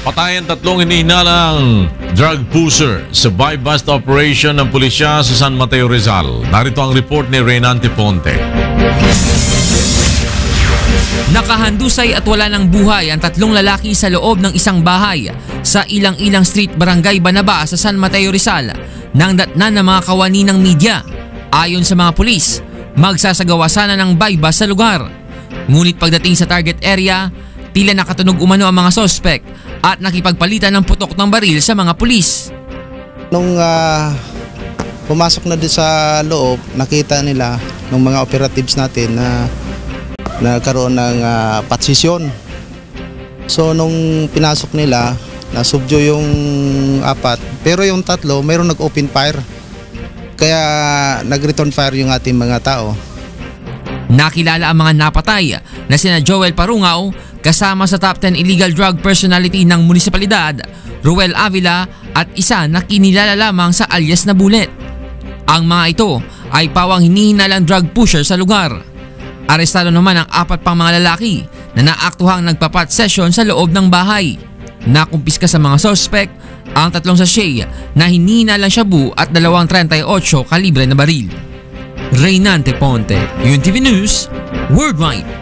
Patayan tatlong hinihinalang drug pusher sa buy-bust operation ng pulisya sa San Mateo, Rizal. Narito ang report ni Reynante Ponte. Nakahandusay at wala ng buhay ang tatlong lalaki sa loob ng isang bahay sa Ilang-Ilang Street, Barangay Banaba sa San Mateo, Rizal nang datnan ng mga kawani ng media. Ayon sa mga pulis, magsasagawa sana ng buy-bust sa lugar. Ngunit pagdating sa target area, tila nakatunog umano ang mga sospek at nakipagpalitan ng putok ng baril sa mga pulis. Nung pumasok na din sa loob, nakita nila ng mga operatives natin na nagkaroon ng patsisyon. So nung pinasok nila, nasubdyo yung apat, pero yung tatlo mayroong nag-open fire. Kaya nag-return fire yung ating mga tao. Nakilala ang mga napatay na sina Joel Parungaw kasama sa top 10 illegal drug personality ng munisipalidad, Ruel Avila at isa na kinilala lamang sa alias na Bullet. Ang mga ito ay pawang hinihinalang drug pusher sa lugar. Arestado naman ang apat pang mga lalaki na naaktuhang nagpapat session sa loob ng bahay. Nakumpiska sa mga sospek ang tatlong sachet na hinihinalang shabu at 238 kalibre na baril. Reynante Ponte, UNTV News, Worldwide.